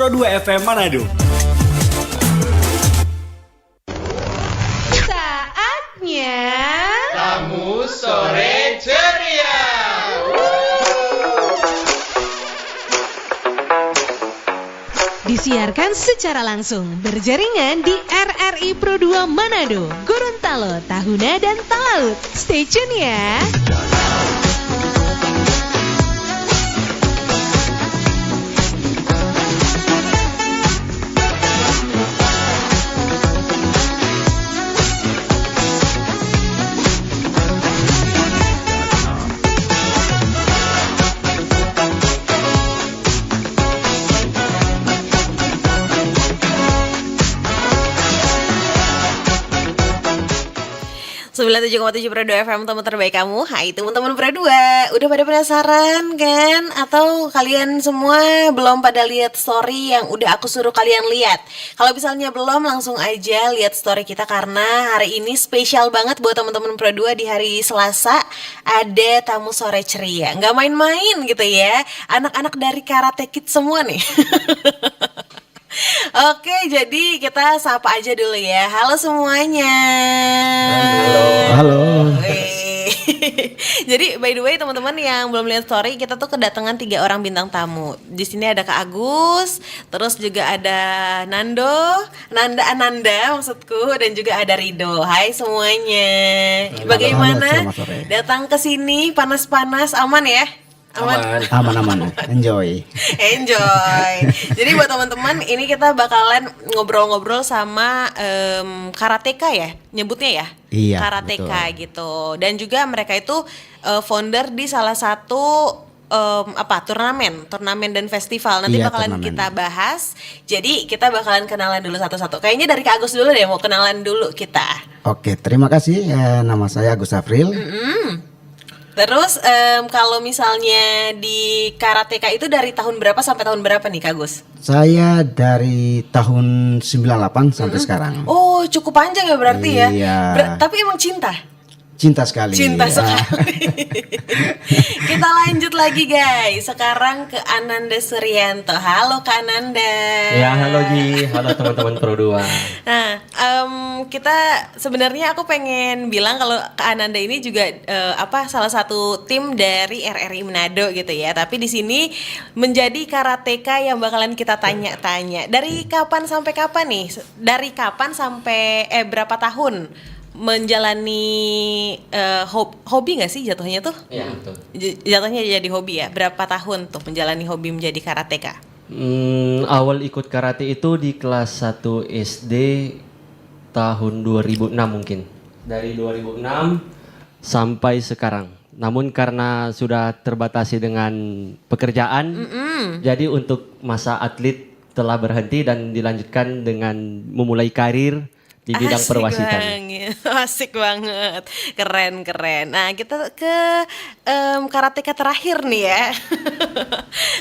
Pro 2 FM Manado. Saatnya Tamu Sore Ceria. disiarkan secara langsung berjaringan di RRI Pro 2 Manado, Gorontalo, Tahuna dan Talaut. Stay tune ya. Sembilan 97,7 Pro 2 FM, teman terbaik kamu. Hai teman-teman Pro 2, udah pada penasaran kan? Atau kalian semua belum pada lihat story yang udah aku suruh kalian lihat? Kalau misalnya belum, langsung aja lihat story kita, karena hari ini spesial banget buat teman-teman Pro 2. Di hari Selasa ada tamu sore ceria, nggak main-main gitu ya. Anak-anak dari Karate Kid semua nih. Oke, jadi kita sapa aja dulu ya. Halo semuanya. Halo. Jadi by the way teman-teman yang belum lihat story, kita tuh kedatangan 3 orang bintang tamu. Di sini ada Kak Agus, terus juga ada Ananda maksudku, dan juga ada Rido. Hai semuanya. Bagaimana? Datang ke sini panas-panas, aman ya? Aman. Enjoy. Jadi buat teman-teman, ini kita bakalan ngobrol-ngobrol sama karateka ya, nyebutnya ya. Iya, karateka betul. gitu. Dan juga mereka itu founder di salah satu turnamen dan festival. Nanti Iya, bakalan turnamen. kita bahas. Jadi kita bakalan kenalan dulu satu-satu. Kayaknya dari Kak Agus dulu deh, mau kenalan dulu kita. Oke, terima kasih. Nama saya Agus Afril. Terus kalau misalnya di karateka itu dari tahun berapa sampai tahun berapa nih Kak Gus? Saya dari tahun 98 sampai sekarang. Oh, cukup panjang ya berarti ya. Iya. Tapi emang cinta Sekali. sekali. Kita lanjut lagi guys. Sekarang ke Ananda Suryanto. Halo Kak Ananda. Ya, halo Ji, halo teman-teman Pro 2. Nah, kita sebenarnya aku pengen bilang kalau Kak Ananda ini juga salah satu tim dari RRI Manado gitu ya. Tapi di sini menjadi karateka yang bakalan kita tanya-tanya. Dari kapan sampai kapan nih? Dari kapan sampai berapa tahun menjalani hobi nggak sih jatuhnya tuh? Iya, betul. Jatuhnya jadi hobi ya. Berapa tahun tuh menjalani hobi menjadi karateka? Awal ikut karate itu di kelas 1 SD tahun 2006 mungkin. Dari 2006 sampai sekarang. Namun karena sudah terbatasi dengan pekerjaan, jadi untuk masa atlet telah berhenti dan dilanjutkan dengan memulai karir di bidang perwasitan. Asik banget, keren. Nah kita ke karateka terakhir nih ya.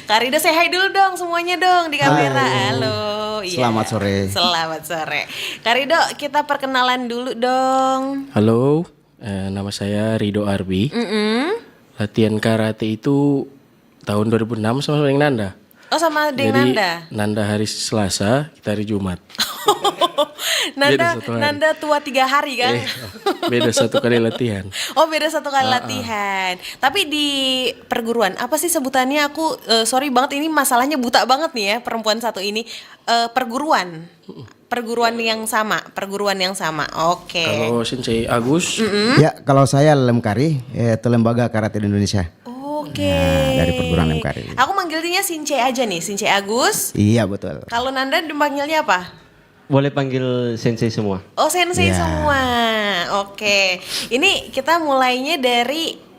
Kak Rido, say hi dulu dong semuanya dong di kamera. Halo. Iya. Selamat sore. Kak Rido, kita perkenalan dulu dong. Halo, nama saya Rido Arbi. Latihan karate itu tahun 2006 sama dengan Nanda. Oh, sama dengan Nanda. Nanda hari Selasa, kita hari Jumat. Nanda tua 3 hari kan? Beda 1 kali latihan. Oh, beda 1 kali latihan. Tapi di perguruan apa sih sebutannya? Aku sorry banget, ini masalahnya buta banget nih ya perempuan satu ini. Perguruan yang sama. Oke. Kalau Sensei Agus, Ya, kalau saya Lemkari, itu Lembaga Karate di Indonesia. Oke. Nah, dari perguruan Lemkari. Aku manggilnya Since aja nih, Since Agus. Iya, betul. Kalau Nanda dipanggilnya apa? Boleh panggil sensei semua. Oh, sensei Ya. semua. Oke. Ini kita mulainya dari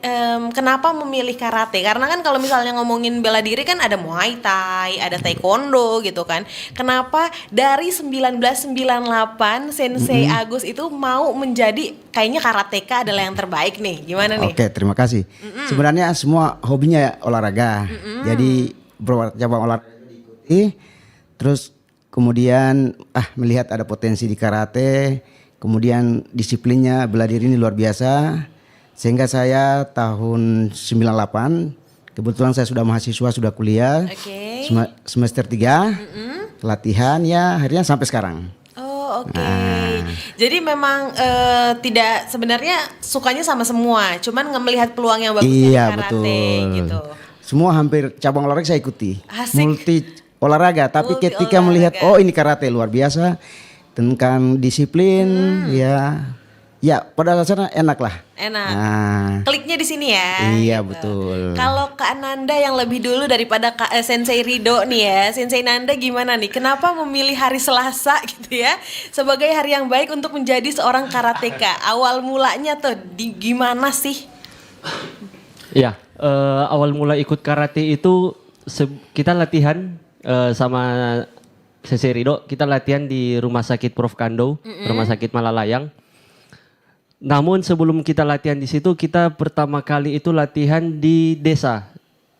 kenapa memilih karate? Karena kan kalau misalnya ngomongin bela diri kan ada Muay Thai, ada Taekwondo gitu kan. Kenapa dari 1998 Sensei Agus itu mau menjadi kayaknya karateka adalah yang terbaik nih. Gimana nih? Oke, terima kasih. Sebenarnya semua hobinya olahraga. Jadi beberapa cabang olahraga diikuti. Terus kemudian melihat ada potensi di karate, kemudian disiplinnya bela diri ini luar biasa, sehingga saya tahun 98 kebetulan saya sudah mahasiswa, sudah kuliah, Oke. semester 3, latihan ya akhirnya sampai sekarang. Oh, oke. Jadi memang tidak sebenarnya sukanya sama semua, cuman melihat peluang yang bagus dari Iya karate betul. gitu. Semua hampir cabang olahraga saya ikuti. Asik. Multi olahraga, tapi Multi ketika melihat ini karate luar biasa tentang disiplin ya pada dasarnya enak lah. Enak. Nah, Kliknya di sini ya. iya gitu. betul. Kalau Kak Nanda yang lebih dulu daripada Sensei Rido nih ya, Sensei Nanda gimana nih? Kenapa memilih hari Selasa gitu ya sebagai hari yang baik untuk menjadi seorang karateka? Awal mulanya tuh gimana sih? Ya, awal mula ikut karate itu kita latihan sama Sensei Rido, kita latihan di Rumah Sakit Prof. Kando, Rumah Sakit Malalayang. Namun sebelum kita latihan di situ, kita pertama kali itu latihan di desa,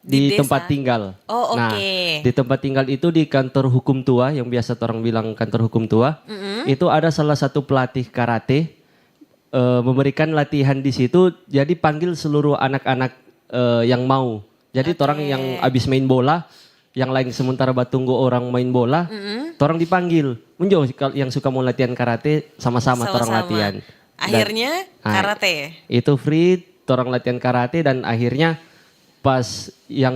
di desa? tempat tinggal. Oh, Nah, oke. di tempat tinggal itu di kantor hukum tua, yang biasa orang bilang kantor hukum tua. Itu ada salah satu pelatih karate memberikan latihan di situ. Jadi panggil seluruh anak-anak yang mau. Jadi orang yang habis main bola, yang lain sementara batunggo orang main bola, orang dipanggil. Munjo yang suka mau latihan karate sama-sama orang latihan. Akhirnya karate. Itu free, orang latihan karate dan akhirnya pas yang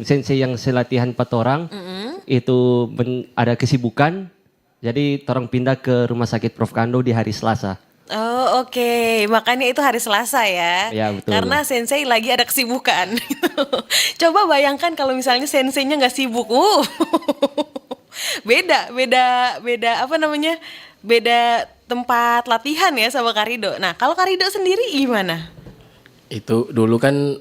sensei yang selatihan 4 orang itu ada kesibukan, jadi orang pindah ke Rumah Sakit Prof. Kando di hari Selasa. Oh oke, makanya itu hari Selasa ya. Ya, betul. Karena sensei lagi ada kesibukan. Coba bayangkan kalau misalnya senseinya nggak sibuk. Beda apa namanya? Beda tempat latihan ya sama Karido. Nah, kalau Karido sendiri gimana? Itu dulu kan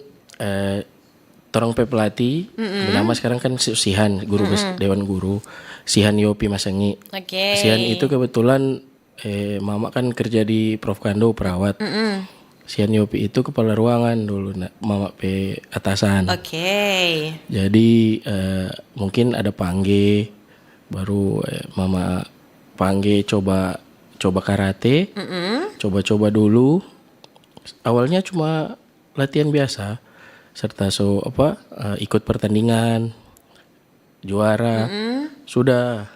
torong pelatih, nama sekarang kan Sihan, guru Dewan Guru, Sihan Yopi Masengi. Oke. Sihan itu kebetulan mama kan kerja di Prof. Kando perawat. Sihan Yopi itu kepala ruangan dulu, mama atasan. Oke. Jadi mungkin ada pangge, baru mama pangge coba karate, coba dulu. Awalnya cuma latihan biasa, serta ikut pertandingan, juara, sudah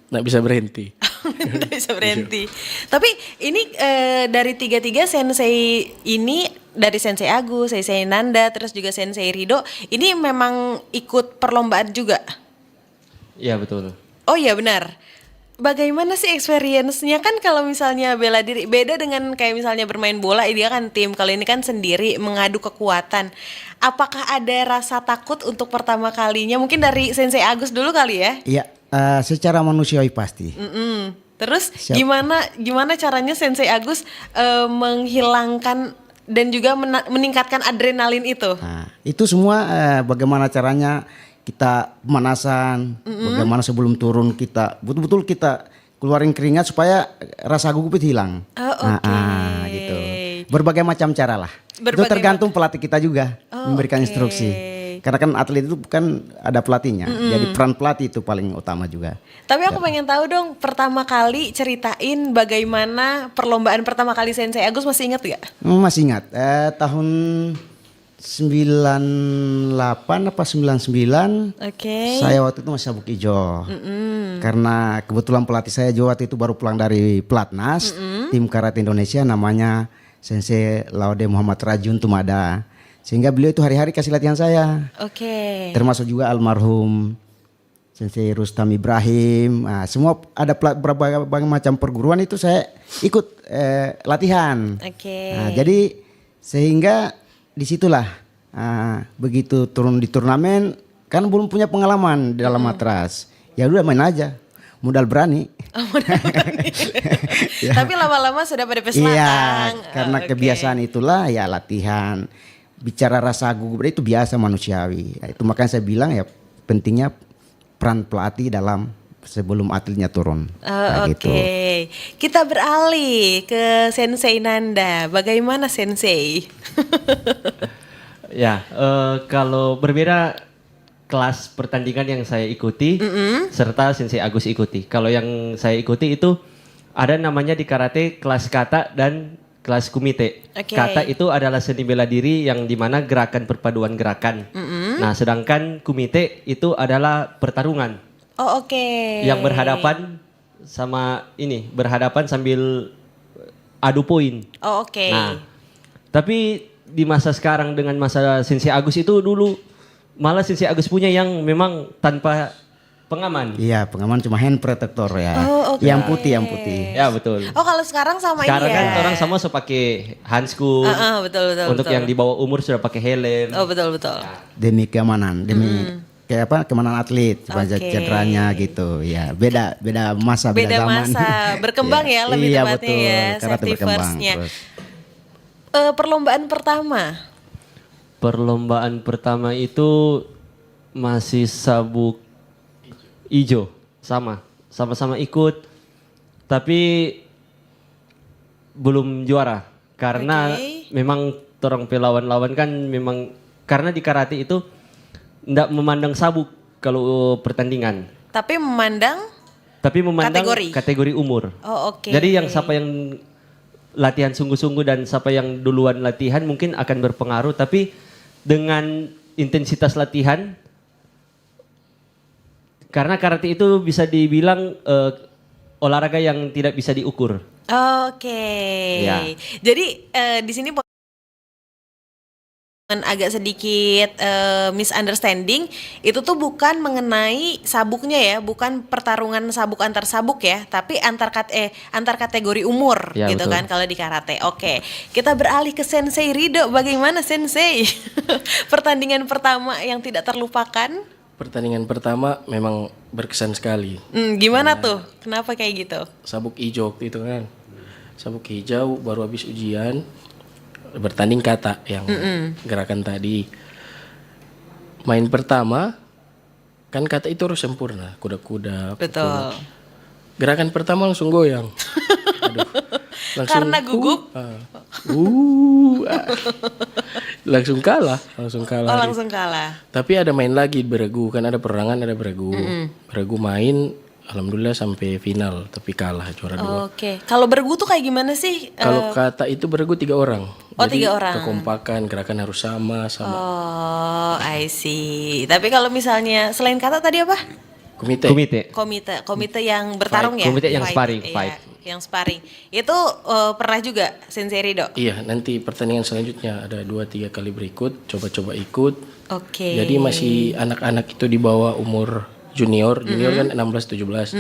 nggak bisa berhenti. Nggak bisa berhenti. Tapi ini dari tiga sensei ini, dari Sensei Agus, Sensei Nanda, terus juga Sensei Rido, ini memang ikut perlombaan juga? Iya betul. Oh iya benar. Bagaimana sih experience-nya? Kan kalau misalnya bela diri beda dengan kayak misalnya bermain bola, dia kan tim. Kalau ini kan sendiri mengadu kekuatan. Apakah ada rasa takut untuk pertama kalinya? Mungkin dari Sensei Agus dulu kali ya? Iya, secara manusiawi pasti. Terus gimana caranya Sensei Agus menghilangkan dan juga meningkatkan adrenalin itu? Nah, itu semua bagaimana caranya kita pemanasan, bagaimana sebelum turun kita betul-betul kita keluarin keringat supaya rasa gugup itu hilang. Oh, oke. Gitu. Berbagai macam cara lah. Itu tergantung pelatih kita juga memberikan instruksi. Karena kan atlet itu kan ada pelatihnya. Jadi peran pelatih itu paling utama juga. Tapi aku pengen tahu dong, pertama kali ceritain bagaimana perlombaan pertama kali Sensei Agus, masih ingat gak? Masih ingat. Tahun 98 apa 99. Oke. Saya waktu itu masih sabuk hijau. Karena kebetulan pelatih saya waktu itu baru pulang dari Pelatnas, tim karate Indonesia, namanya Sensei Laude Muhammad Rajun Tumada. Sehingga beliau itu hari-hari kasih latihan saya. Oke. Termasuk juga almarhum Sensei Rustam Ibrahim. Nah, semua ada berbagai macam perguruan itu saya ikut latihan. Oke. Nah, jadi sehingga disitulah begitu turun di turnamen kan belum punya pengalaman di dalam matras. Ya udah main aja, modal berani. Tapi lama-lama sudah pada peselatan. Iya, karena kebiasaan itulah ya latihan. Bicara rasa gugup itu biasa manusiawi. Itu makanya saya bilang ya pentingnya peran pelatih dalam sebelum atletnya turun. Oke. Kita beralih ke Sensei Nanda. Bagaimana Sensei? Ya, kalau berbeda kelas pertandingan yang saya ikuti serta Sensei Agus ikuti. Kalau yang saya ikuti itu ada namanya di karate kelas kata dan kelas kumite. Oke. Kata itu adalah seni bela diri yang dimana gerakan perpaduan gerakan. Nah, sedangkan kumite itu adalah pertarungan Oh, oke. yang berhadapan sama ini, berhadapan sambil adu poin. Oh, oke. Nah, tapi di masa sekarang dengan masa Sensei Agus itu dulu malah Sensei Agus punya yang memang tanpa pengaman. Iya, pengaman cuma hand protector ya. Oh, oke. Yang putih. Ya betul. Oh, kalau sekarang sama Sekarang ini ya. kan orang semua sudah pakai handscoon. Betul. Untuk betul. yang di bawah umur sudah pakai helm. Oh, betul. Demi keamanan, demi kayak apa? Keamanan atlet, supaya Oke. cederanya gitu. Ya, beda masa, beda Beda zaman. masa, berkembang ya lebih iya, tepatnya betul. ya, Karate safety berkembang first-nya. terus. Perlombaan pertama. Perlombaan pertama itu masih sabuk ijo, sama-sama ikut, tapi belum juara karena Oke. memang torang pelawan-lawan kan memang karena di karate itu ndak memandang sabuk kalau pertandingan, Tapi memandang. tapi memandang Kategori? kategori umur. Oh, oke. Jadi yang siapa yang latihan sungguh-sungguh dan siapa yang duluan latihan mungkin akan berpengaruh, tapi dengan intensitas latihan, karena karate itu bisa dibilang olahraga yang tidak bisa diukur. Oke. Ya. Jadi di sini agak sedikit misunderstanding, itu tuh bukan mengenai sabuknya ya, bukan pertarungan sabuk antar sabuk ya, tapi antar kategori umur Ya, gitu betul. kan kalau di karate. Oke, kita beralih ke Sensei Rido. Bagaimana Sensei? Pertandingan pertama yang tidak terlupakan? Pertandingan pertama memang berkesan sekali. Gimana tuh? Kenapa kayak gitu? Sabuk hijau waktu itu kan. Sabuk hijau baru habis ujian, bertanding kata yang gerakan tadi. Main pertama kan kata itu harus sempurna, kuda-kuda. Betul. Gerakan pertama langsung goyang. Aduh. Karena gugup? Langsung kalah. Oh, langsung kalah. Tapi ada main lagi beregu, kan ada perangan, ada beregu. Beregu main, alhamdulillah sampai final, tapi kalah juara 2. Oke. Kalau bergu tuh kayak gimana sih? Kalau kata itu beregu 3 orang. Oh, Jadi 3 orang. kekompakan, gerakan harus sama. Oh, I see. Tapi kalau misalnya selain kata tadi apa? Komite. Komite yang bertarung ya? Komite yang sparring, Iya, fight. yang sparring. Itu pernah juga Sensei Rido? Iya, nanti pertandingan selanjutnya ada 2-3 kali berikut, coba-coba ikut. Oke. Jadi masih anak-anak itu di bawah umur junior kan 16-17.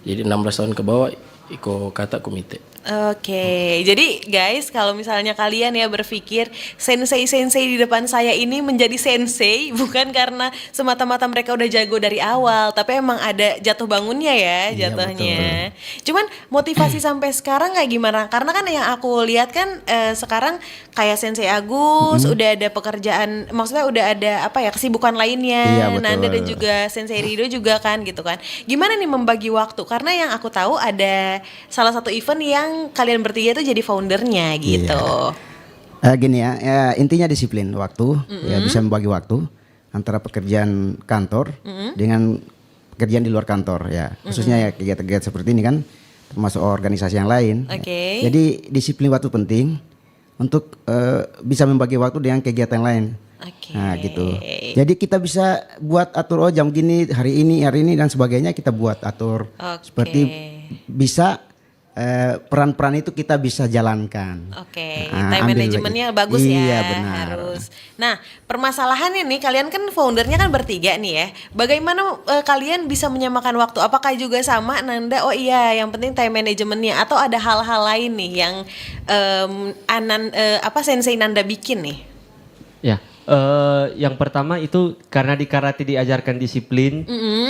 Jadi 16 tahun ke bawah ikut kata komite. Oke, jadi guys kalau misalnya kalian ya berpikir sensei-sensei di depan saya ini menjadi sensei bukan karena semata-mata mereka udah jago dari awal, tapi emang ada jatuh bangunnya ya jatuhnya. Cuman motivasi sampai sekarang kayak gimana? Karena kan yang aku lihat kan sekarang kayak Sensei Agus udah ada pekerjaan, maksudnya udah ada apa ya kesibukan lainnya. Iya, betul. Nanda dan juga Sensei Rido juga kan gitu kan. Gimana nih membagi waktu? Karena yang aku tahu ada salah satu event yang kalian bertiga tuh jadi foundernya gitu. Gini ya, intinya disiplin waktu, ya bisa membagi waktu antara pekerjaan kantor dengan pekerjaan di luar kantor ya. Khususnya ya kegiatan-kegiatan seperti ini kan termasuk organisasi yang lain. Oke. Jadi disiplin waktu penting untuk bisa membagi waktu dengan kegiatan lain. Oke. Nah gitu. Jadi kita bisa buat atur jam gini hari ini dan sebagainya kita buat atur. Oke. Seperti bisa peran-peran itu kita bisa jalankan. Oke, Nah, time ambil manajemennya lagi. bagus ya. Iya, benar. Harus. Nah, permasalahannya nih, kalian kan foundernya kan bertiga nih ya. Bagaimana kalian bisa menyamakan waktu? Apakah juga sama Nanda? Oh iya, yang penting time manajemennya. Atau ada hal-hal lain nih yang Sensei Nanda bikin nih? Ya, yang pertama itu karena di karate diajarkan disiplin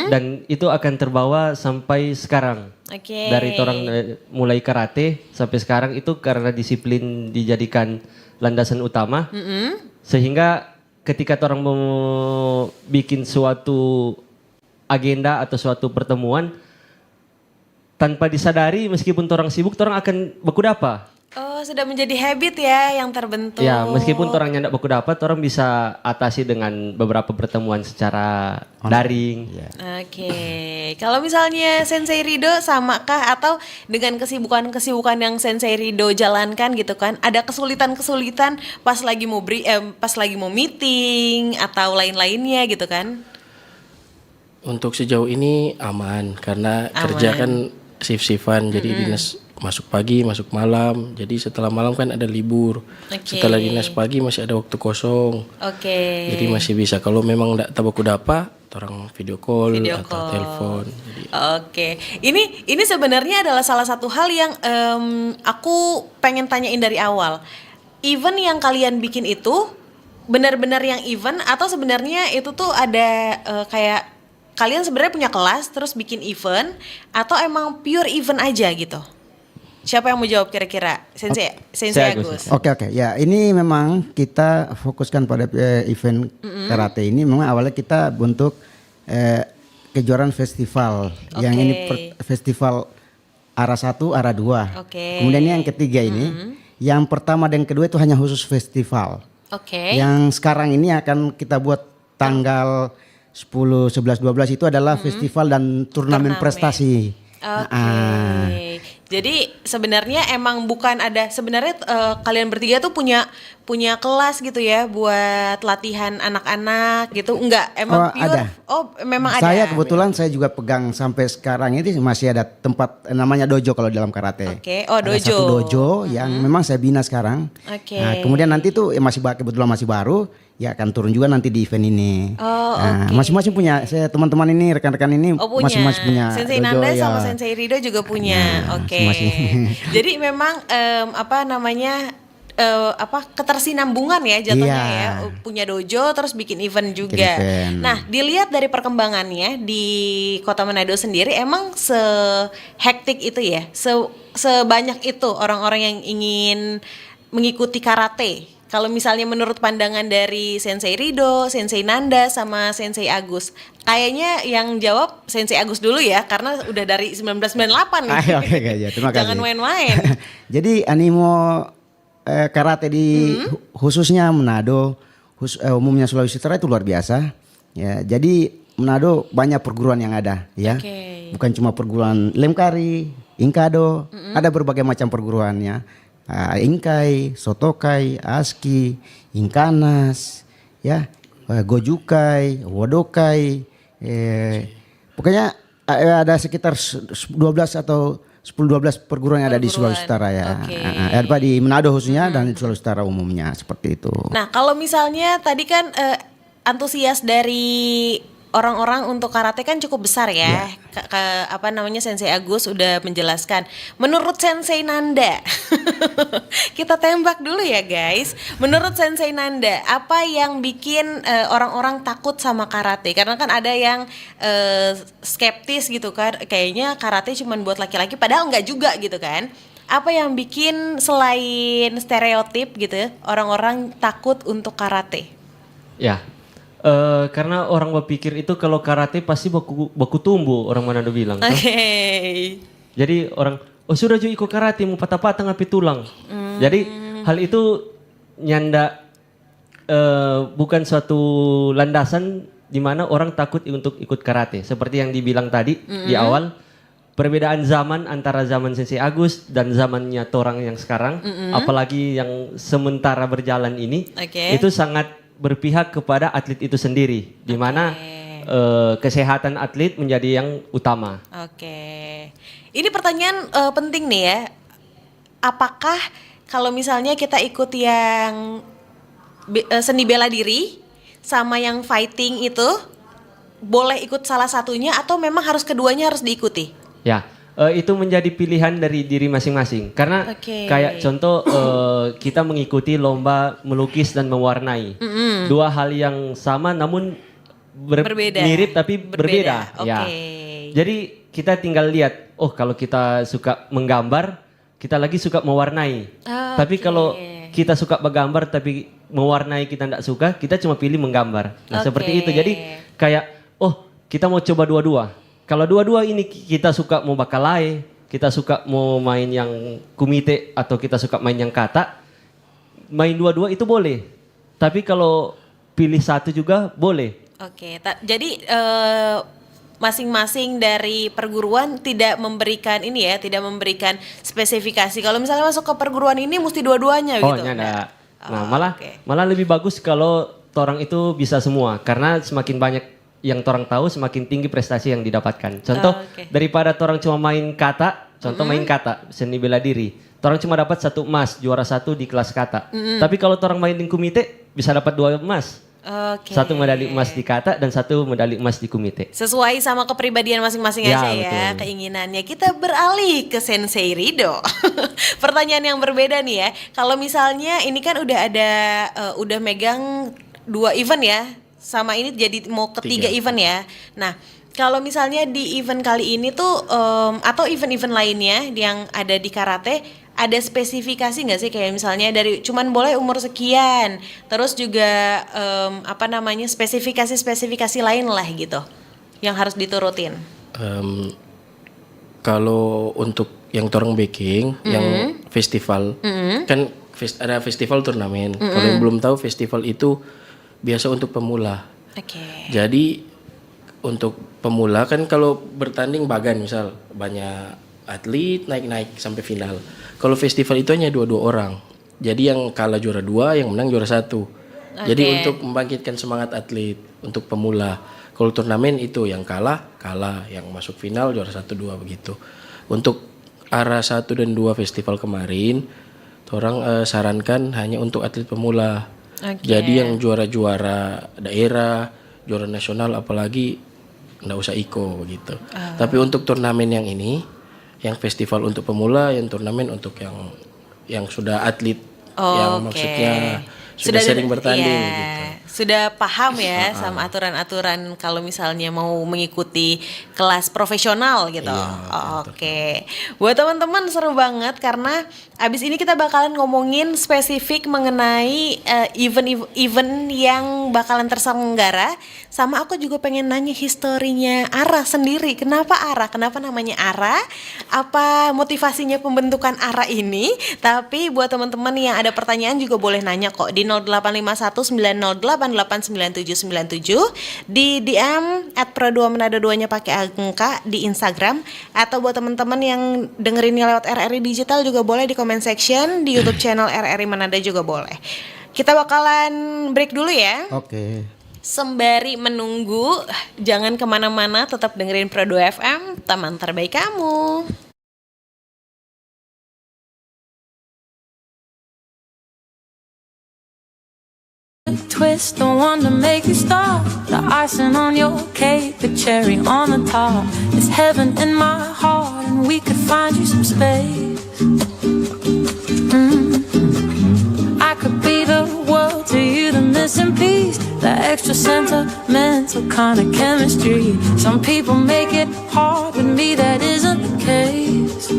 dan itu akan terbawa sampai sekarang. Oke. Dari orang mulai karate sampai sekarang itu karena disiplin dijadikan landasan utama. Sehingga ketika orang mau bikin suatu agenda atau suatu pertemuan tanpa disadari meskipun orang sibuk orang akan baku dapa. Oh, sudah menjadi habit ya yang terbentuk. Ya, meskipun orangnya tidak baku dapat, orang bisa atasi dengan beberapa pertemuan secara daring. Oke, kalau misalnya Sensei Rido samakah atau dengan kesibukan-kesibukan yang Sensei Rido jalankan gitu kan, ada kesulitan-kesulitan pas lagi mau meeting atau lain-lainnya gitu kan? Untuk sejauh ini aman karena kerja kan shift-shiftan, jadi dinas masuk pagi, masuk malam. Jadi setelah malam kan ada libur. Setelah dinas pagi masih ada waktu kosong. Jadi masih bisa. Kalau memang enggak tabaku dapa, orang video call atau telepon. Jadi, Ini sebenarnya adalah salah satu hal yang aku pengen tanyain dari awal. Event yang kalian bikin itu benar-benar yang event atau sebenarnya itu tuh ada kayak kalian sebenarnya punya kelas terus bikin event atau emang pure event aja gitu? Siapa yang mau jawab kira-kira? Sensei Agus. Oke. Ya, ini memang kita fokuskan pada event karate ini. Memang awalnya kita bentuk kejuaraan festival. Yang ini festival arah 1, arah 2. Kemudian yang ketiga ini, yang pertama dan kedua itu hanya khusus festival. Yang sekarang ini akan kita buat tanggal 10, 11, 12 itu adalah festival dan turnamen prestasi. Jadi sebenarnya emang bukan ada sebenarnya kalian bertiga tuh punya kelas gitu ya buat latihan anak-anak gitu enggak emang pure? Ada. Memang ada. Saya kebetulan saya juga pegang sampai sekarang ini masih ada tempat namanya dojo kalau dalam karate. Dojo. Ada satu dojo yang memang saya bina sekarang. Nah, kemudian nanti tuh kebetulan masih baru. Ya akan turun juga nanti di event ini. Masing-masing punya, saya teman-teman ini, rekan-rekan ini masing-masing punya. Sensei dojo, Nanda ya. sama Sensei Rido juga punya. Jadi memang ketersinambungan ya jatuhnya ya. Punya dojo terus bikin event juga. Nah, dilihat dari perkembangannya di Kota Manado sendiri emang se-hektik itu ya. Sebanyak itu orang-orang yang ingin mengikuti karate. Kalau misalnya menurut pandangan dari Sensei Rido, Sensei Nanda, sama Sensei Agus, kayaknya yang jawab Sensei Agus dulu ya, karena udah dari 1998 nih. Terima kasih. Jangan main-main. Jadi animo karate di khususnya Manado, umumnya Sulawesi Utara itu luar biasa. Ya, jadi Manado banyak perguruan yang ada, ya. Bukan cuma perguruan Lemkari, Inkado, ada berbagai macam perguruannya. Inkai, Sotokai, Aski, Inkanas, ya, Gojukai, Wodokai, pokoknya ada sekitar 12 atau 10-12 perguruan yang ada di Sulawesi Utara ya. Di Manado khususnya dan di Sulawesi Utara umumnya seperti itu. Nah, kalau misalnya tadi kan antusias dari orang-orang untuk karate kan cukup besar ya. Sensei Agus udah menjelaskan. Menurut Sensei Nanda, kita tembak dulu ya guys. Menurut Sensei Nanda, apa yang bikin orang-orang takut sama karate? Karena kan ada yang skeptis gitu kan. Kayaknya karate cuma buat laki-laki, padahal enggak juga gitu kan. Apa yang bikin selain stereotip gitu orang-orang takut untuk karate? Ya. Karena orang berpikir itu kalau karate pasti baku tumbuh, orang Manado bilang. Jadi orang, sudah juga ikut karate mau patah-patah ngapi tulang. Jadi hal itu nyanda bukan suatu landasan di mana orang takut untuk ikut karate. Seperti yang dibilang tadi di awal, perbedaan zaman antara zaman Sensei Agus dan zamannya Torang yang sekarang, apalagi yang sementara berjalan ini, itu sangat berpihak kepada atlet itu sendiri, di mana kesehatan atlet menjadi yang utama. Ini pertanyaan penting nih ya. Apakah kalau misalnya kita ikut yang seni bela diri sama yang fighting itu boleh ikut salah satunya atau memang harus keduanya harus diikuti? Ya. Itu menjadi pilihan dari diri masing-masing. Karena kayak contoh kita mengikuti lomba melukis dan mewarnai. Dua hal yang sama namun berbeda. Mirip tapi berbeda. Ya. Jadi kita tinggal lihat, kalau kita suka menggambar, kita lagi suka mewarnai. Tapi kalau kita suka bergambar tapi mewarnai kita tidak suka, kita cuma pilih menggambar. Nah seperti itu. Jadi kayak, kita mau coba dua-dua. Kalau dua-dua ini kita suka mau bakalai, kita suka mau main yang kumite atau kita suka main yang kata, main dua-dua itu boleh. Tapi kalau pilih satu juga boleh. Oke, jadi masing-masing dari perguruan tidak memberikan ini ya, tidak memberikan spesifikasi. Kalau misalnya masuk ke perguruan ini mesti dua-duanya gitu. Enggak. Nah, Oh, malah oke. malah lebih bagus kalau torang itu bisa semua karena semakin banyak yang torang tahu semakin tinggi prestasi yang didapatkan. Contoh Oke. daripada torang cuma main kata, main kata seni bela diri. Torang cuma dapat 1 emas, juara 1 di kelas kata. Tapi kalau torang main di kumite bisa dapat 2 emas. Oke. 1 medali emas di kata dan 1 medali emas di kumite. Sesuai sama kepribadian masing-masing Ya, aja ya, betul. keinginannya. Kita beralih ke Sensei Rido. Pertanyaan yang berbeda nih ya. Kalau misalnya ini kan udah ada, udah megang 2 event ya, sama ini jadi mau ketiga 3. event ya. Nah, kalau misalnya di event kali ini tuh, atau event-event lainnya yang ada di karate, ada spesifikasi nggak sih kayak misalnya dari cuman boleh umur sekian, terus juga spesifikasi lain lah gitu yang harus diturutin. Kalau untuk yang torang baking, yang festival, kan ada festival turnamen. Kalau yang belum tahu, festival itu biasa untuk pemula. Oke. Jadi untuk pemula kan kalau bertanding bagan misal banyak atlet naik-naik sampai final. Kalau festival itu hanya 2 orang. Jadi yang kalah juara 2, yang menang juara 1. Jadi untuk membangkitkan semangat atlet untuk pemula. Kalau turnamen itu yang kalah, yang masuk final juara 1, 2 begitu. Untuk arah 1 dan 2 festival kemarin, orang sarankan hanya untuk atlet pemula. Jadi yang juara-juara daerah, juara nasional apalagi nggak usah ikut begitu. Tapi untuk turnamen yang ini, yang festival untuk pemula, yang turnamen untuk yang sudah atlet, yang maksudnya sudah sering bertanding iya, gitu. Sudah paham ya sama aturan-aturan kalau misalnya mau mengikuti kelas profesional gitu. Oke. Buat teman-teman seru banget karena abis ini kita bakalan ngomongin spesifik mengenai event-event yang bakalan terselenggara. Sama aku juga pengen nanya historinya ARA sendiri. Kenapa ARA? Kenapa namanya ARA? Apa motivasinya pembentukan ARA ini? Tapi buat teman-teman yang ada pertanyaan juga boleh nanya kok di 085190899797, di DM @pro2manado2-nya pakai angka di Instagram, atau buat teman-teman yang dengerinnya lewat RRI Digital juga boleh di comment section, di YouTube channel RRI Manado juga boleh. Kita bakalan break dulu ya. Oke. Sembari menunggu, jangan kemana-mana, tetap dengerin Pro 2 FM, teman terbaik kamu. Twist, the one to make you stop. The icing on your cake, the cherry on the top. It's heaven in my heart, and we could find you some space. I could be the world to you, the missing piece, the extra sentimental kind of chemistry. Some people make it hard, with me that isn't the case.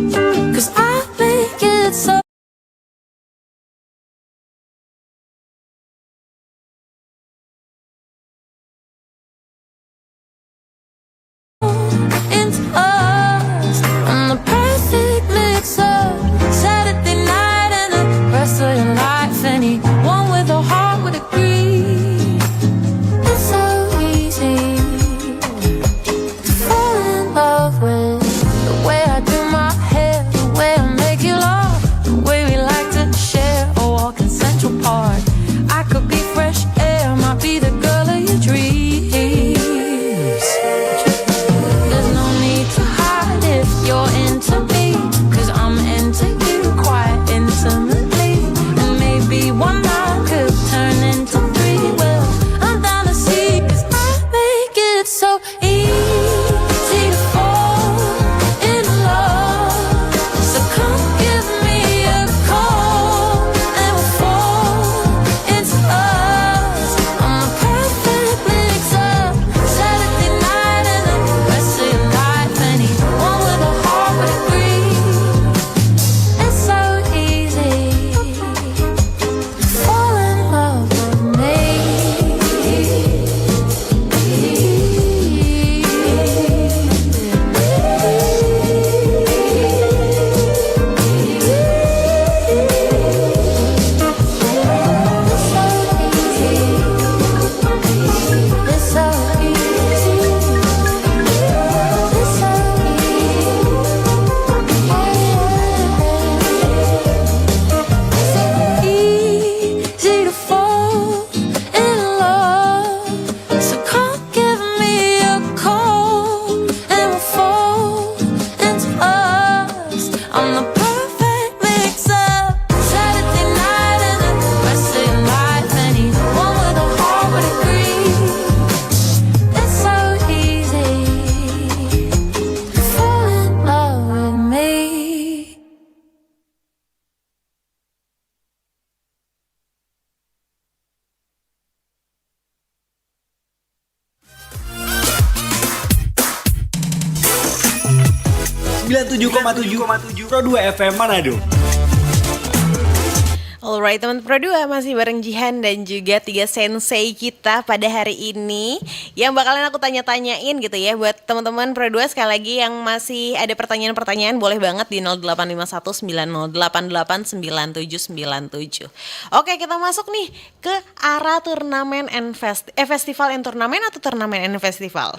'Cause I make it so. Into us, I'm the perfect mix of Saturday night and the rest of your life. Anyone with a heart would agree. It's so easy to fall in love with the way I do my hair, the way I make you laugh, the 97,7 Pro 2 FM Manado. Alright teman Pro 2 masih bareng Jihan dan juga 3 sensei kita pada hari ini yang bakalan aku tanya-tanyain gitu ya buat teman-teman Pro 2. Sekali lagi yang masih ada pertanyaan-pertanyaan boleh banget di 085190889797. Oke, kita masuk nih ke arah turnamen and festival and turnamen atau turnamen and festival?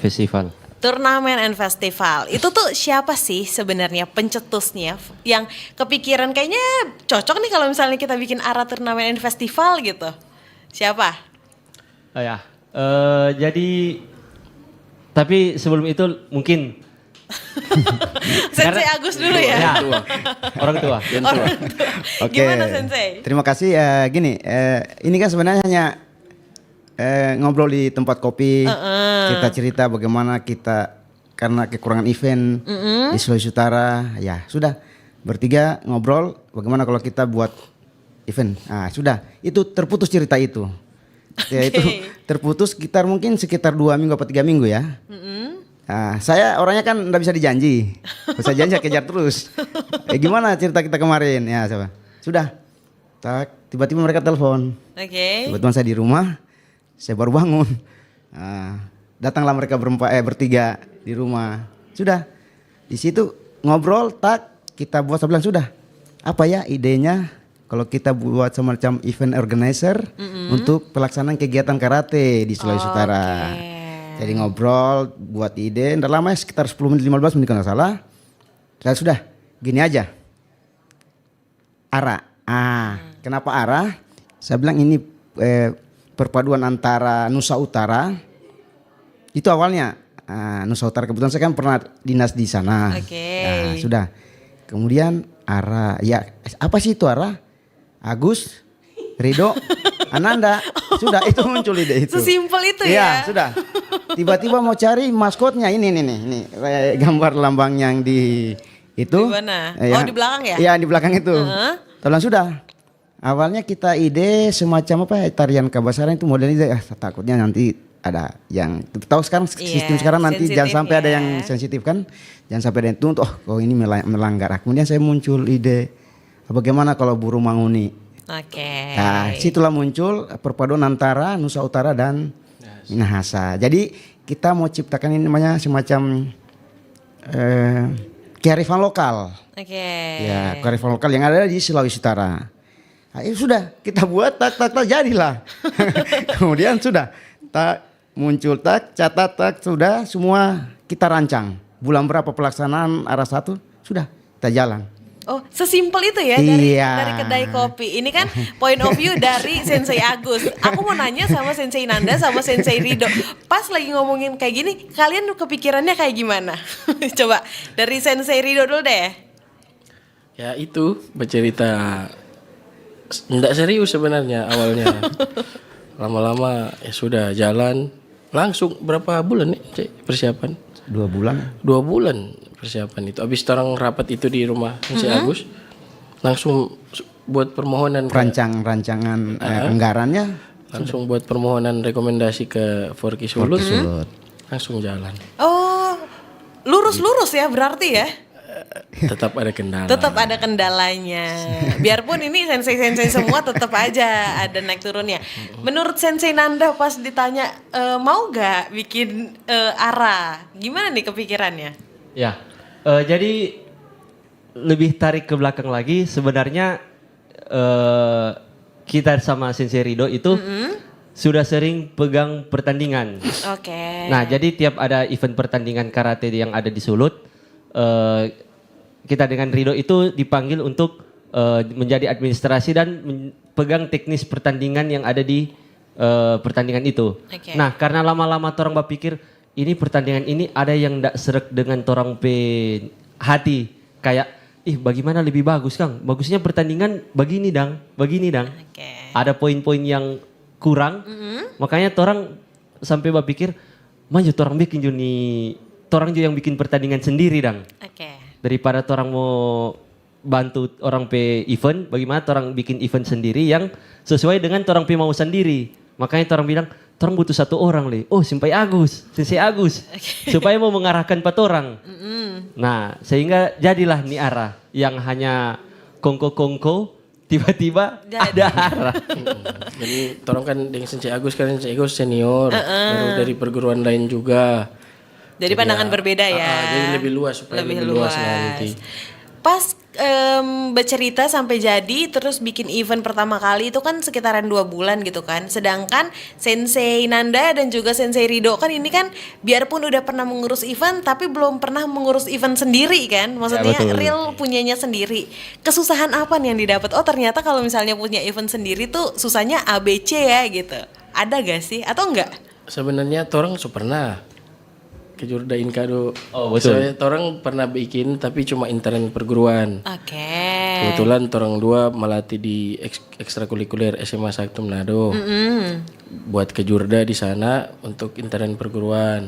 Festival. Turnamen and festival. Itu tuh siapa sih sebenarnya pencetusnya yang kepikiran kayaknya cocok nih kalau misalnya kita bikin arah turnamen and festival gitu. Siapa? Oh ya. Jadi tapi sebelum itu mungkin Sensei Agus dulu ya. Ya, orang tua. Oke. Gimana Sensei? Terima kasih. Gini, ini kan sebenarnya hanya ngobrol di tempat kopi, kita cerita bagaimana kita karena kekurangan event di Sulawesi Utara, ya sudah bertiga ngobrol bagaimana kalau kita buat event. Nah, sudah itu terputus cerita itu. Ya itu terputus sekitar 2 minggu atau 3 minggu ya. Nah, saya orangnya kan nggak bisa dijanji, bisa janji saya kejar terus. Gimana cerita kita kemarin ya, siapa? Sudah, tiba-tiba mereka telepon. Oke. Kebetulan saya di rumah. Saya baru bangun, datanglah mereka bertiga di rumah. Sudah, di situ ngobrol, kita buat. Saya bilang sudah, apa ya idenya kalau kita buat semacam event organizer untuk pelaksanaan kegiatan karate di Sulawesi Utara. Jadi ngobrol, buat ide, nggak lama ya, sekitar 10 menit 15 menit kalau nggak salah. Saya sudah, gini aja, ARA. Kenapa ARA? Saya bilang ini perpaduan antara Nusa Utara, itu awalnya Nusa Utara, kebetulan saya kan pernah dinas di sana. Nah, sudah. Kemudian ARA, ya apa sih itu ARA? Agus, Rido, Ananda, sudah itu muncul ide itu. Sesimpel itu ya? Iya, sudah. Tiba-tiba mau cari maskotnya, ini gambar lambang yang di itu. Di mana? Oh, di belakang ya? Iya, di belakang itu. Tolong sudah. Awalnya kita ide semacam apa ya, tarian Kabasaran itu modelnya takutnya nanti ada yang tahu sekarang sistem sekarang nanti jangan sampai ada yang sensitif kan, jangan sampai ada yang tuntut ini melanggar. Kemudian saya muncul ide bagaimana kalau burung manguni. Nah, situlah muncul perpaduan antara Nusa Utara dan Minahasa. Jadi kita mau ciptakan ini namanya semacam kearifan lokal. Ya, kearifan lokal yang ada di Sulawesi Utara. Nah, sudah kita buat jadilah. Kemudian sudah muncul catat sudah semua kita rancang. Bulan berapa pelaksanaan arah 1 sudah kita jalan. Oh, sesimpel itu ya dari kedai kopi. Ini kan point of view dari Sensei Agus. Aku mau nanya sama Sensei Nanda sama Sensei Rido. Pas lagi ngomongin kayak gini, kalian kepikirannya kayak gimana? Coba dari Sensei Rido dulu deh. Ya itu bercerita enggak serius sebenarnya awalnya. Lama-lama ya sudah jalan. Langsung berapa bulan nih persiapan? 2 bulan. 2 bulan persiapan itu. Habis orang rapat itu di rumah si Agus, langsung buat permohonan rancangan anggarannya. Langsung buat permohonan rekomendasi ke Forky Sulut. Langsung jalan. Oh, lurus-lurus ya berarti ya? Tetap ada kendala. Tetap ada kendalanya. Biarpun ini sensei-sensei semua tetap aja ada naik turunnya. Menurut Sensei Nanda pas ditanya mau gak bikin ARA, gimana nih kepikirannya? Ya, jadi lebih tarik ke belakang lagi sebenarnya kita sama Sensei Rido itu sudah sering pegang pertandingan. Nah, jadi tiap ada event pertandingan karate yang ada di Sulut, kita dengan Rido itu dipanggil untuk menjadi administrasi dan pegang teknis pertandingan yang ada di pertandingan itu. Nah, karena lama-lama orang berpikir ini pertandingan ini ada yang ndak serak dengan torang pe hati, kayak bagaimana lebih bagus Kang? Bagusnya pertandingan begini dang. Ada poin-poin yang kurang, makanya torang sampai berpikir, maju torang bikin torang juga yang bikin pertandingan sendiri dang. Daripada orang mau bantu orang pe event, bagaimana orang bikin event sendiri yang sesuai dengan orang pe mau sendiri. Makanya orang bilang, Torang butuh satu orang li. Oh Sensei Agus. Supaya mau mengarahkan 4 orang. Nah sehingga jadilah Niara yang hanya kongko-kongko tiba-tiba ada arah. Jadi torang kan dengan Sensei Agus senior, baru dari perguruan lain juga. Jadi pandangan berbeda ya. Jadi lebih luas supaya lebih luas nanti. Pas bercerita sampai jadi terus bikin event pertama kali itu kan sekitaran 2 bulan gitu kan. Sedangkan Sensei Nanda dan juga Sensei Rido kan ini kan biarpun udah pernah mengurus event tapi belum pernah mengurus event sendiri kan. Maksudnya Ya, betul. real punyanya sendiri. Kesusahan apa nih yang didapat? Oh ternyata kalau misalnya punya event sendiri tuh susahnya ABC ya gitu. Ada gak sih atau enggak? Sebenarnya torang pernah ke Jurda Inkado. Oh, betul. Soalnya torang pernah bikin tapi cuma intern perguruan. Oke. Kebetulan torang 2 melatih di ekstrakurikuler SMA Sakti Manado. Buat ke Jurda di sana untuk intern perguruan.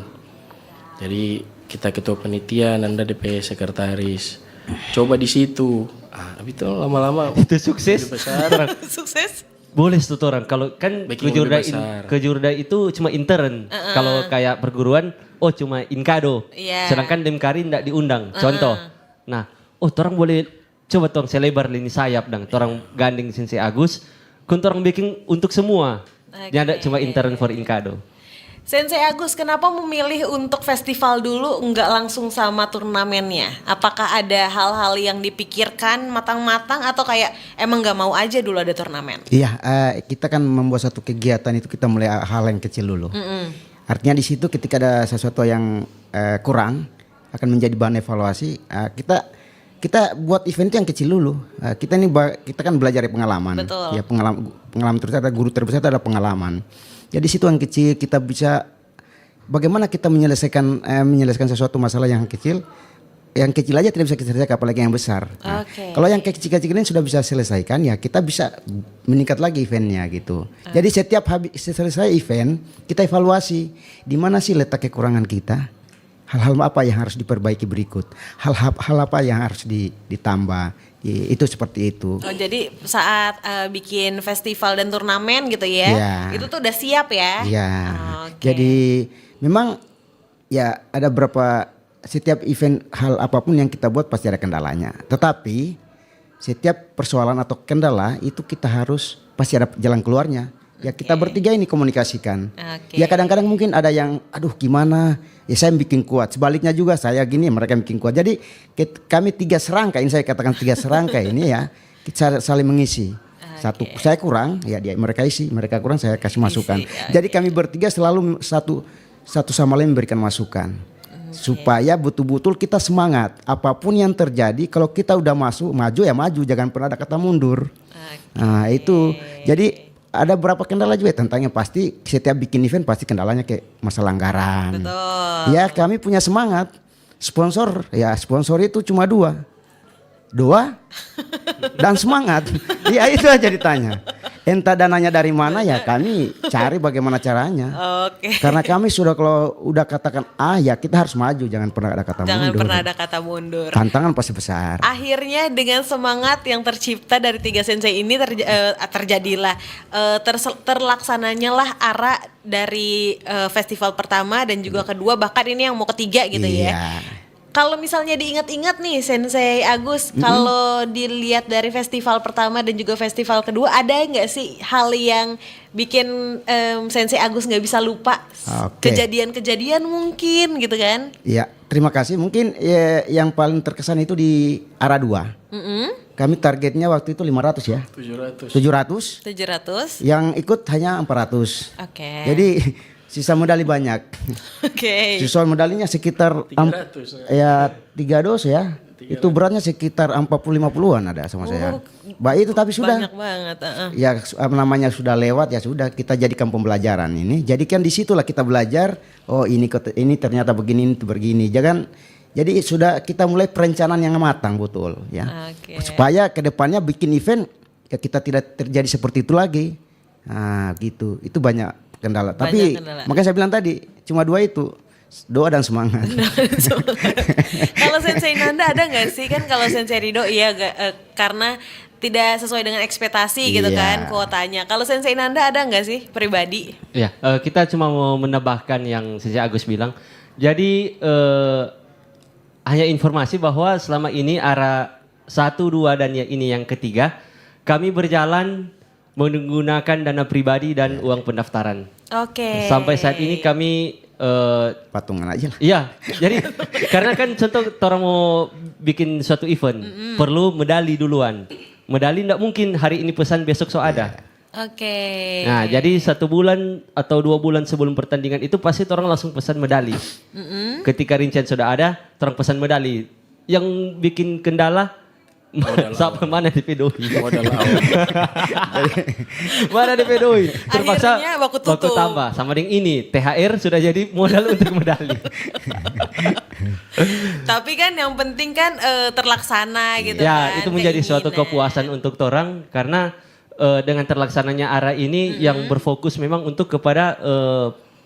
Jadi kita ketua panitia, Nanda DP sekretaris. Coba di situ. Habis itu lama-lama Itu sukses. besar. Sukses. Boleh tuh orang. Kalau kan Backing lebih besar. ke Jurda itu cuma intern. Kalau kayak perguruan, cuma Inkado. Iya. Sedangkan Demkari tidak diundang. Contoh. Nah, orang boleh coba tong selebar lini sayap dong. Orang gandeng Sensei Agus. Kun orang bikin untuk semua. Yang ada cuma intern for Inkado. Sensei Agus, kenapa memilih untuk festival dulu enggak langsung sama turnamennya? Apakah ada hal-hal yang dipikirkan matang-matang atau kayak emang nggak mau aja dulu ada turnamen? Iya, kita kan membuat satu kegiatan itu kita mulai hal yang kecil dulu. Artinya di situ ketika ada sesuatu yang kurang akan menjadi bahan evaluasi. Kita buat event yang kecil dulu. Kita kan belajar dari pengalaman. Betul. Ya pengalaman terus ada guru terbesar itu ada pengalaman. Jadi situ yang kecil kita bisa bagaimana kita menyelesaikan sesuatu masalah yang kecil. Yang kecil aja tidak bisa kita selesaikan apalagi yang besar. Nah, kalau yang kecil-kecil ini sudah bisa selesaikan ya kita bisa meningkat lagi eventnya gitu. Jadi setiap habis selesai event kita evaluasi di mana sih letak kekurangan kita. Hal-hal apa yang harus diperbaiki berikut. Hal apa yang harus ditambah. Itu seperti itu. Oh, jadi saat bikin festival dan turnamen gitu ya, Iya. itu tuh udah siap ya? Iya. Oke. Jadi memang ya ada setiap event hal apapun yang kita buat pasti ada kendalanya. Tetapi setiap persoalan atau kendala itu kita harus pasti ada jalan keluarnya. Ya kita bertiga ini komunikasikan. Oke. Ya kadang-kadang mungkin ada yang aduh gimana ya saya bikin kuat. Sebaliknya juga saya gini mereka bikin kuat. Jadi kami 3 serangkai ini saya katakan 3 serangkai ini ya kita saling mengisi. Satu saya kurang ya mereka isi, mereka kurang saya kasih masukan. Jadi kami bertiga selalu satu sama lain memberikan masukan. Supaya betul-betul kita semangat. Apapun yang terjadi kalau kita udah maju ya maju, jangan pernah ada kata mundur. Nah, itu. Jadi ada berapa kendala juga tentangnya pasti setiap bikin event pasti kendalanya kayak masalah anggaran. Betul. Ya kami punya semangat. Sponsor itu cuma 2 dan semangat. Ya itu aja ditanya. Entah dananya dari mana ya kami cari bagaimana caranya. Oke. Karena kami sudah kalau udah katakan ya kita harus maju, jangan pernah ada kata Jangan mundur. pernah ada kata mundur. Tantangan pasti besar. Akhirnya dengan semangat yang tercipta dari 3 sensei ini terjadilah terlaksananya lah ARA dari festival pertama dan juga kedua bahkan ini yang mau ketiga gitu ya. Iya. Kalau misalnya diingat-ingat nih Sensei Agus, kalau dilihat dari festival pertama dan juga festival kedua, ada nggak sih hal yang bikin Sensei Agus nggak bisa lupa? Oke. Kejadian-kejadian mungkin gitu kan? Iya, terima kasih. Mungkin yang paling terkesan itu di ARA 2. Kami targetnya waktu itu 500 ya. 700. 700. Yang ikut hanya 400. Oke. Jadi sisa medali banyak. Oke. Sisa medalinya sekitar 300 3 dos ya. Itu beratnya sekitar 40-50-an ada sama saya. Baik itu tapi sudah. Banyak banget. Ya namanya sudah lewat ya sudah kita jadikan pembelajaran ini. Jadikan di situlah kita belajar. Oh ini ternyata begini itu begini. Jadi sudah kita mulai perencanaan yang matang betul ya. Oke. Supaya kedepannya bikin event ya kita tidak terjadi seperti itu lagi. Nah gitu. Itu banyak kendala. Tapi kendala. makanya saya bilang tadi cuma 2 itu. doa dan semangat. Kalau Sensei Nanda ada nggak sih, kan kalau Sensei Rido iya karena tidak sesuai dengan ekspektasi gitu Iya. kan kuotanya. Kalau Sensei Nanda ada nggak sih pribadi? Ya, kita cuma mau menambahkan yang Sensei Agus bilang. Jadi hanya informasi bahwa selama ini ARA 1, 2 dan ini yang ketiga kami berjalan menggunakan dana pribadi dan uang pendaftaran. Oke. Sampai saat ini kami Patungan aja lah. iya, jadi karena kan contoh orang mau bikin suatu event perlu medali duluan. Medali enggak mungkin hari ini pesan besok so ada. Oke. Nah, jadi 1 bulan atau 2 bulan sebelum pertandingan itu pasti orang langsung pesan medali. Ketika rincian sudah ada, orang pesan medali. Yang bikin kendala siapa mana DP Doi? Modal awal. Mana DP Doi? Terpaksa Akhirnya baku tutup. waktu tambah sama dengan ini THR sudah jadi modal untuk medali. Tapi kan yang penting kan terlaksana gitu Ya, kan. itu menjadi suatu keinginan. kepuasan untuk orang karena dengan terlaksananya ARA ini yang berfokus memang untuk kepada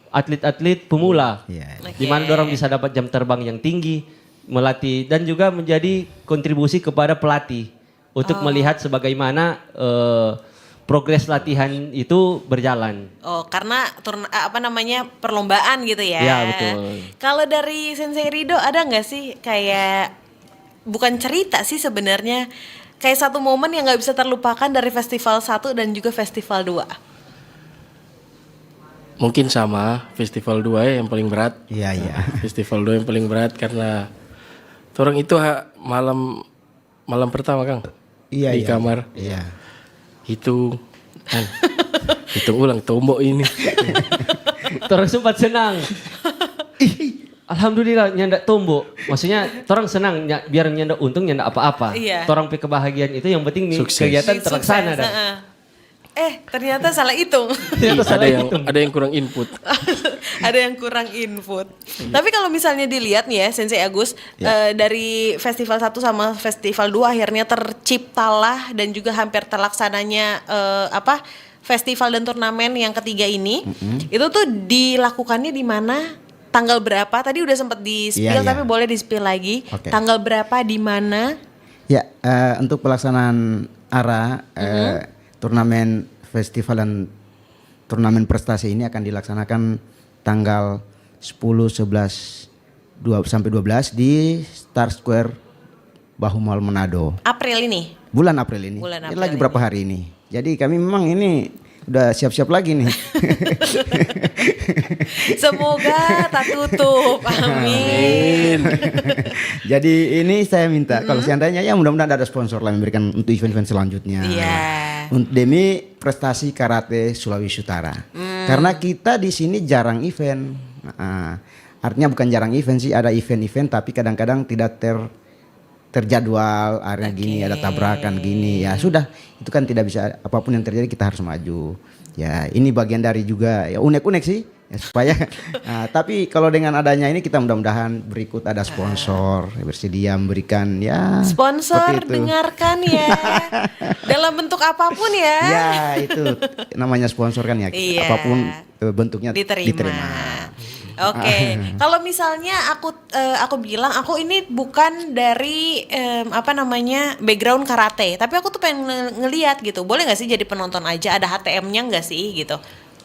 atlet-atlet pemula. Iya. Di mana orang bisa dapat jam terbang yang tinggi, melatih dan juga menjadi kontribusi kepada pelatih untuk melihat sebagaimana progres latihan itu berjalan. Oh, karena perlombaan gitu ya. Ya, betul. Kalau dari Sensei Rido ada nggak sih kayak bukan cerita sih sebenarnya, kayak satu momen yang nggak bisa terlupakan dari festival 1 dan juga festival 2? Mungkin sama festival 2 ya yang paling berat. Iya, iya. Festival 2 yang paling berat karena orang itu malam pertama Kang. Iya, di iya. kamar. Iya. Hitung ulang tombok ini. Orang sempat senang. Ih, alhamdulillah nyandak tombok. Maksudnya orang senang biar nyandak untung nyandak apa-apa. Iya. Orang kebahagiaan itu yang penting nih Sukses. kegiatan terlaksana Sukses, dah. Ternyata salah hitung. Ternyata salah hitung. ada yang kurang input. Ada yang kurang input. Tapi kalau misalnya dilihat nih ya Sensei Agus, dari festival 1 sama festival 2 akhirnya terciptalah dan juga hampir terlaksananya festival dan turnamen yang ketiga ini. Itu tuh dilakukannya di mana? Tanggal berapa? Tadi udah sempat di-spill Iya, iya. tapi boleh di-spill lagi. Oke. Tanggal berapa di mana? Ya, untuk pelaksanaan ARA turnamen festival dan turnamen prestasi ini akan dilaksanakan tanggal 10, 11, 12 di Star Square Bahu Mall Manado. April ini. Bulan April ini. Bulan Ini April lagi ini. berapa hari ini. Jadi kami memang ini udah siap-siap lagi nih. Semoga tak tutup. Amin. Jadi ini saya minta kalau seandainya ya mudah-mudahan ada sponsor lah memberikan untuk event-event selanjutnya. Iya. Demi prestasi karate Sulawesi Utara. Karena kita di sini jarang event. Artinya bukan jarang event sih, ada event-event tapi kadang-kadang tidak terjadwal, akhirnya gini ada tabrakan gini. Ya sudah, itu kan tidak bisa, apapun yang terjadi kita harus maju. Ya, ini bagian dari juga ya unek-unek sih. Ya, supaya tapi kalau dengan adanya ini kita mudah-mudahan berikut ada sponsor bersedia memberikan ya Sponsor seperti itu. dengarkan ya. Dalam bentuk apapun ya. Ya itu namanya sponsor kan ya. Iya. Apapun bentuknya diterima. Oke, kalau misalnya aku bilang aku ini bukan dari background karate, tapi aku tuh pengen ngeliat gitu. Boleh nggak sih jadi penonton aja? Ada HTM-nya nggak sih gitu?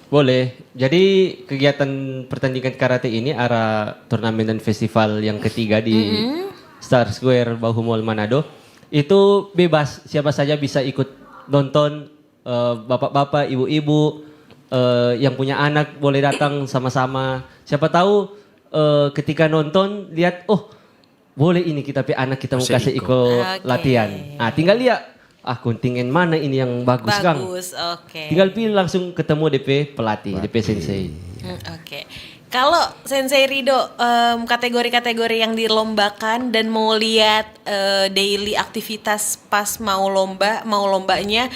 Boleh. Jadi kegiatan pertandingan karate ini ARA turnamen dan festival yang ketiga di Star Square Bahu Mall Manado itu bebas, siapa saja bisa ikut nonton, bapak-bapak, ibu-ibu, yang punya anak boleh datang sama-sama. Siapa tahu ketika nonton lihat boleh ini kita anak kita mau Bisa kasih ikut. ikut Oke. latihan. Tinggal lihat kontingen mana ini yang bagus, Kang. Bagus, oke. Tinggal pilih langsung ketemu DP pelatih, DP sensei. Oke. Kalau Sensei Rido kategori-kategori yang dilombakan dan mau lihat daily aktivitas pas mau lombanya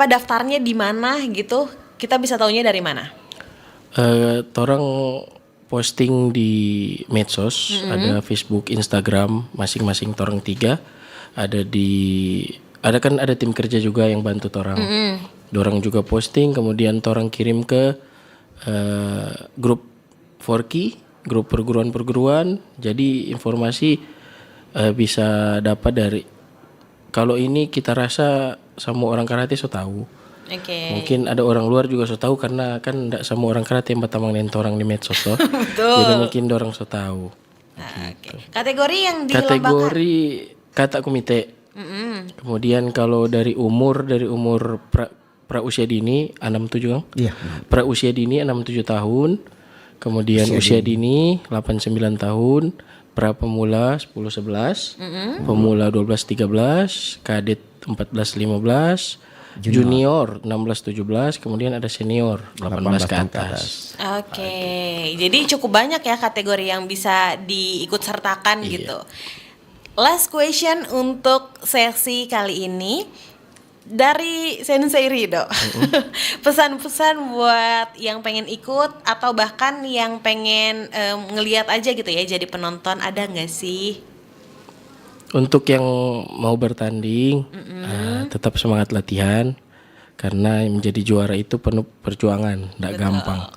daftarnya di mana gitu, kita bisa taunya dari mana? Torang posting di medsos, ada Facebook, Instagram, masing-masing torang 3. Ada tim kerja juga yang bantu torang. Dorang juga posting, kemudian torang kirim ke grup Forky, grup perguruan-perguruan. Jadi informasi bisa dapat dari, kalau ini kita rasa semua orang karate so tahu. Oke. Mungkin ada orang luar juga so tahu karena kan tidak semua orang karate yang bertamang orang di medsos toh. Betul. Jadi mungkin orang so tahu. Oke. Kategori yang dilombakan. Kategori kata komite. Kemudian kalau dari umur pra usia dini 67 kan? Iya. Pra usia dini 67 tahun. Kemudian usia dini 89 tahun. Pra pemula 10-11. Pemula 12-13. Kadet 14-15. Junior 16-17. Kemudian ada senior 18 ke atas. Oke. Jadi cukup banyak ya kategori yang bisa diikut sertakan gitu. Last question untuk sesi kali ini dari Sensei Rido. Pesan-pesan buat yang pengen ikut atau bahkan yang pengen ngelihat aja gitu ya jadi penonton, ada nggak sih? Untuk yang mau bertanding, tetap semangat latihan karena menjadi juara itu penuh perjuangan, tidak gampang.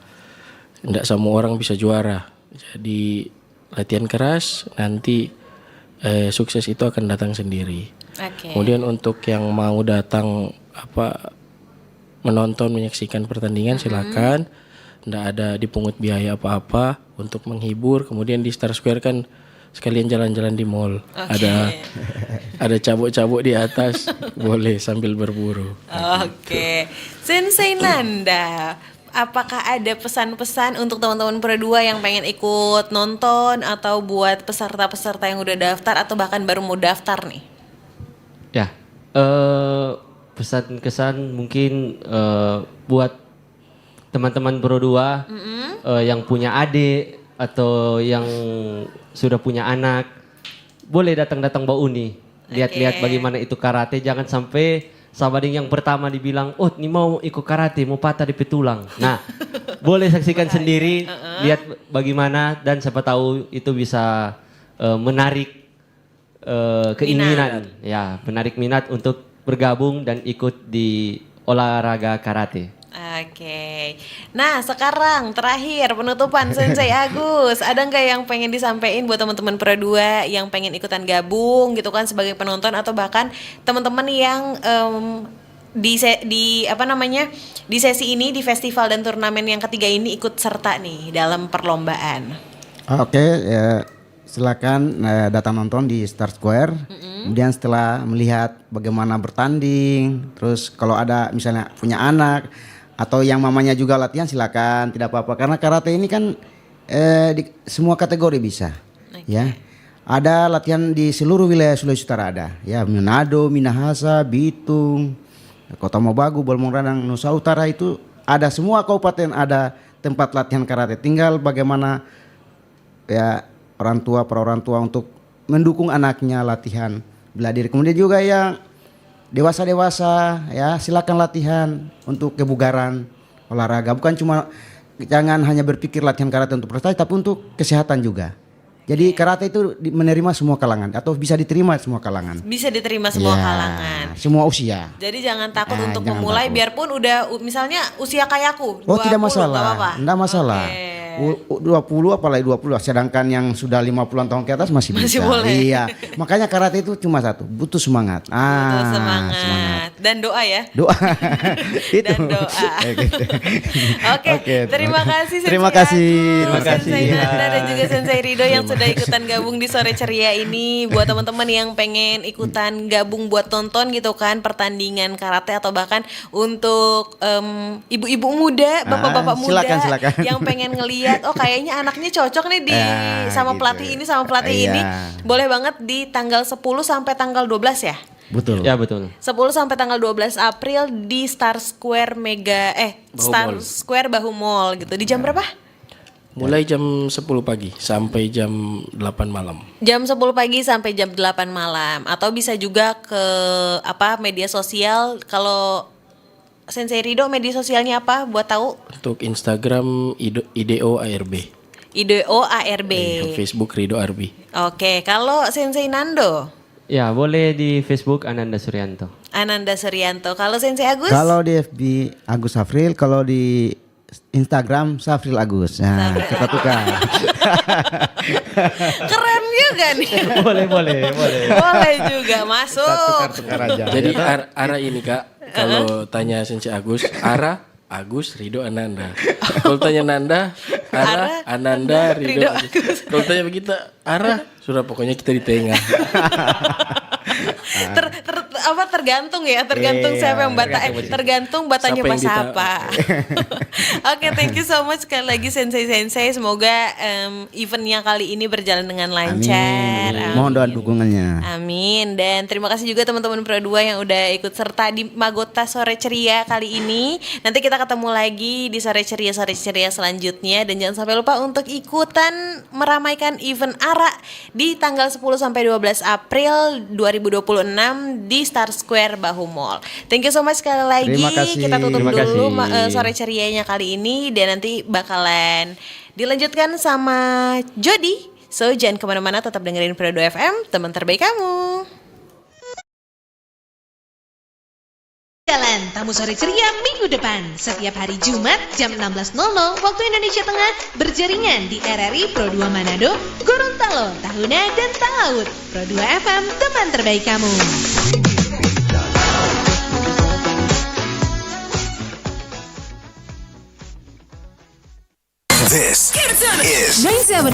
Tidak semua orang bisa juara. Jadi latihan keras, nanti sukses itu akan datang sendiri. Oke. Kemudian untuk yang mau datang menonton menyaksikan pertandingan silakan. Tidak ada dipungut biaya apa-apa untuk menghibur. Kemudian di Star Square kan sekalian jalan-jalan di mall. Ada cabuk-cabuk di atas, boleh sambil berburu. Oke. Sensei Nanda, apakah ada pesan-pesan untuk teman-teman Pro 2 yang pengen ikut nonton atau buat peserta-peserta yang udah daftar atau bahkan baru mau daftar nih? Ya, pesan kesan mungkin buat teman-teman Pro 2 yang punya adik atau yang sudah punya anak, boleh datang-datang Mbak Uni, lihat-lihat bagaimana itu karate. Jangan sampai sabading yang pertama dibilang, oh ini mau ikut karate, mau patah di tulang. Nah, boleh saksikan sendiri, lihat bagaimana, dan siapa tahu itu bisa menarik keinginan, ya, menarik minat untuk bergabung dan ikut di olahraga karate. Oke. Nah, sekarang terakhir penutupan Sensei Agus. Ada nggak yang pengen disampaikan buat teman-teman Pro 2 yang pengen ikutan gabung gitu kan sebagai penonton, atau bahkan teman-teman yang di sesi ini, di festival dan turnamen yang ketiga ini ikut serta nih dalam perlombaan? Oke, ya, silakan datang nonton di Star Square. Kemudian setelah melihat bagaimana bertanding, terus kalau ada misalnya punya anak atau yang mamanya juga latihan, silakan, tidak apa-apa. Karena karate ini kan di semua kategori bisa, ya. Ada latihan di seluruh wilayah Sulawesi Utara ada, ya, Manado, Minahasa, Bitung, Kota Mobagu, Bolmong Radang, Nusa Utara, itu ada, semua kabupaten ada tempat latihan karate. Tinggal bagaimana ya orang tua untuk mendukung anaknya latihan bela diri. Kemudian juga yang dewasa ya, silakan latihan untuk kebugaran, olahraga. Bukan cuma, jangan hanya berpikir latihan karate untuk prestasi, tapi untuk kesehatan juga. Jadi karate itu menerima semua kalangan atau bisa diterima semua kalangan. Bisa diterima semua Ya, kalangan. semua usia. Jadi jangan takut untuk Jangan memulai, takut. biarpun udah misalnya usia kayak aku. Oh, 20, tidak nggak masalah. apa-apa? Enggak masalah. Oke. 20 apalagi 20, sedangkan yang sudah 50-an tahun ke atas masih bisa. boleh. Iya. Makanya karate itu cuma satu, butuh semangat. Butuh semangat. Dan doa ya. Doa. Itu. Dan doa. Gitu. Oke, terima kasih Sensei Terima kasih. Agus, Terima kasih. Sensei Nanda dan juga Sensei Rido yang sudah ikutan gabung di Sore Ceria ini. Buat teman-teman yang pengen ikutan gabung buat tonton gitu kan pertandingan karate, atau bahkan untuk ibu-ibu muda, bapak-bapak muda silakan. yang pengen ngeliat, oh kayaknya anaknya cocok nih di sama gitu. pelatih ini sama pelatih Iya. ini. Boleh banget di tanggal 10 sampai tanggal 12 ya. Betul. Ya betul. 10 sampai tanggal 12 April di Star Square Star Square Bahu Mall gitu. Di jam berapa? Mulai jam 10 pagi sampai jam 8 malam. Jam 10 pagi sampai jam 8 malam. Atau bisa juga ke media sosial. Kalau Sensei Rido media sosialnya apa buat tahu? Untuk Instagram IDO ARB. IDO ARB. Facebook Rido Arbi. Oke, kalau Sensei Nando? Ya, boleh di Facebook Ananda Suryanto. Ananda Suryanto. Kalau Sensei Agus? Kalau di FB Agus Afril, kalau di Instagram Safril Agus. Nah, kita tukar. Keren juga nih. boleh. Boleh juga masuk. Tukar aja. Jadi Ara ini Kak, kalau tanya Sensei Agus, Ara Agus Rido Ananda. Kalau tanya Nanda, Ara Ananda Rido Agus. Kalau tanya begitu, Ara sudah pokoknya kita di tengah. Tergantung ya, tergantung siapa yang tergantung batanya Siapa yang bahasa apa. Oke, thank you so much sekali lagi Sensei. Semoga eventnya kali ini berjalan dengan lancar. Amin. Mohon doa dukungannya. Amin. Dan terima kasih juga teman-teman Pro 2 yang udah ikut serta di Magota Sore Ceria kali ini. Nanti kita ketemu lagi di Sore Ceria selanjutnya. Dan jangan sampai lupa untuk ikutan meramaikan event ARA di tanggal 10 sampai 12 April 2026 di Star Square Bahu Mall. Thank you so much sekali lagi. Terima kasih. Kita tutup Terima dulu kasih. Sore Cerianya kali ini. Dan nanti bakalan dilanjutkan sama Jody. So jangan kemana-mana, tetap dengerin Pro 2 FM, teman terbaik kamu. Jalan Tamu Sore Ceria minggu depan setiap hari Jumat jam 16.00 waktu Indonesia Tengah berjaringan di RRI Pro 2 Manado, Gorontalo, Tahuna dan Talaut. Pro 2 FM, teman terbaik kamu. This is